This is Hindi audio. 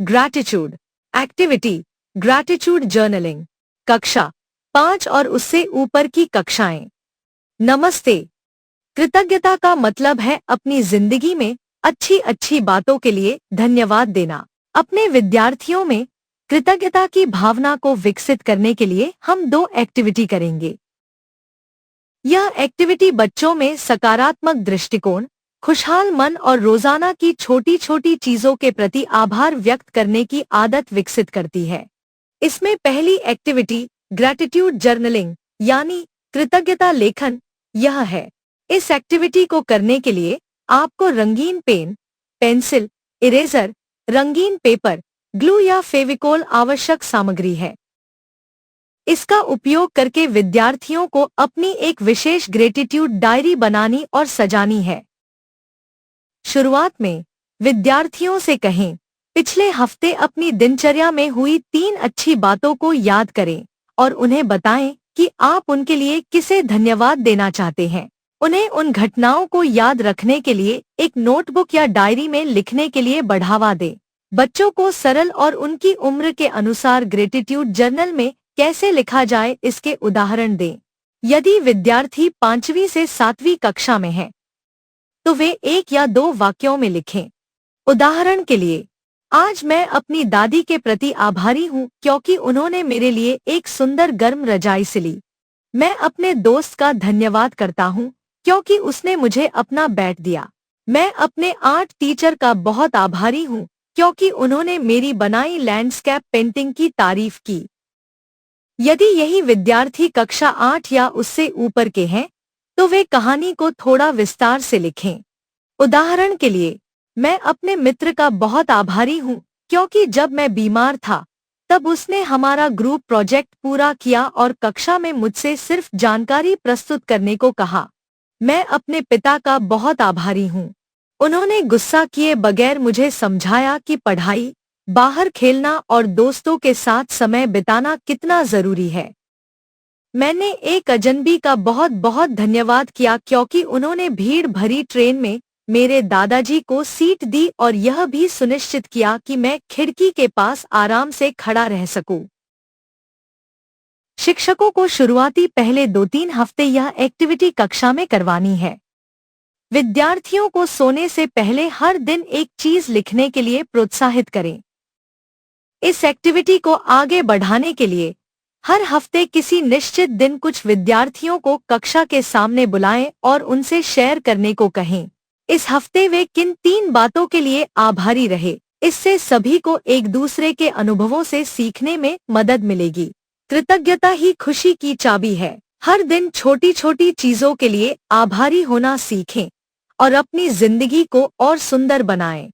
Gratitude activity, gratitude journaling. कक्षा 5 और उससे ऊपर की कक्षाएं। नमस्ते। कृतज्ञता का मतलब है अपनी जिंदगी में अच्छी अच्छी बातों के लिए धन्यवाद देना। अपने विद्यार्थियों में कृतज्ञता की भावना को विकसित करने के लिए हम 2 एक्टिविटी करेंगे। यह एक्टिविटी बच्चों में सकारात्मक दृष्टिकोण, खुशहाल मन और रोजाना की छोटी छोटी चीजों के प्रति आभार व्यक्त करने की आदत विकसित करती है। इसमें पहली एक्टिविटी ग्रैटिट्यूड जर्नलिंग यानी कृतज्ञता लेखन यह है। इस एक्टिविटी को करने के लिए आपको रंगीन पेन, पेंसिल, इरेजर, रंगीन पेपर, ग्लू या फेविकोल आवश्यक सामग्री है। इसका उपयोग करके विद्यार्थियों को अपनी एक विशेष ग्रेटिट्यूड डायरी बनानी और सजानी है। शुरुआत में विद्यार्थियों से कहें, पिछले हफ्ते अपनी दिनचर्या में हुई 3 अच्छी बातों को याद करें और उन्हें बताएं कि आप उनके लिए किसे धन्यवाद देना चाहते हैं। उन्हें उन घटनाओं को याद रखने के लिए एक नोटबुक या डायरी में लिखने के लिए बढ़ावा दें। बच्चों को सरल और उनकी उम्र के अनुसार ग्रेटिट्यूड जर्नल में कैसे लिखा जाए इसके उदाहरण दें। यदि विद्यार्थी 5वीं से 7वीं कक्षा में है तो वे 1 या 2 वाक्यों में लिखें। उदाहरण के लिए, आज मैं अपनी दादी के प्रति आभारी हूँ क्योंकि उन्होंने मेरे लिए एक सुंदर गर्म रजाई सिली। मैं अपने दोस्त का धन्यवाद करता हूँ क्योंकि उसने मुझे अपना बैट दिया। मैं अपने आर्ट टीचर का बहुत आभारी हूँ क्योंकि उन्होंने मेरी बनाई लैंडस्केप पेंटिंग की तारीफ की। यदि यही विद्यार्थी कक्षा 8 या उससे ऊपर के हैं तो वे कहानी को थोड़ा विस्तार से लिखें। उदाहरण के लिए, मैं अपने मित्र का बहुत आभारी हूँ क्योंकि जब मैं बीमार था तब उसने हमारा ग्रुप प्रोजेक्ट पूरा किया और कक्षा में मुझसे सिर्फ जानकारी प्रस्तुत करने को कहा। मैं अपने पिता का बहुत आभारी हूँ। उन्होंने गुस्सा किए बगैर मुझे समझाया कि पढ़ाई, बाहर खेलना और दोस्तों के साथ समय बिताना कितना जरूरी है। मैंने एक अजनबी का बहुत बहुत धन्यवाद किया क्योंकि उन्होंने भीड़ भरी ट्रेन में मेरे दादाजी को सीट दी और यह भी सुनिश्चित किया कि मैं खिड़की के पास आराम से खड़ा रह सकूं। शिक्षकों को शुरुआती पहले 2-3 हफ्ते यह एक्टिविटी कक्षा में करवानी है। विद्यार्थियों को सोने से पहले हर दिन एक चीज लिखने के लिए प्रोत्साहित करें। इस एक्टिविटी को आगे बढ़ाने के लिए हर हफ्ते किसी निश्चित दिन कुछ विद्यार्थियों को कक्षा के सामने बुलाएं और उनसे शेयर करने को कहें। इस हफ्ते वे किन 3 बातों के लिए आभारी रहे। इससे सभी को एक दूसरे के अनुभवों से सीखने में मदद मिलेगी। कृतज्ञता ही खुशी की चाबी है। हर दिन छोटी छोटी चीजों के लिए आभारी होना सीखें और अपनी जिंदगी को और सुंदर बनाएं।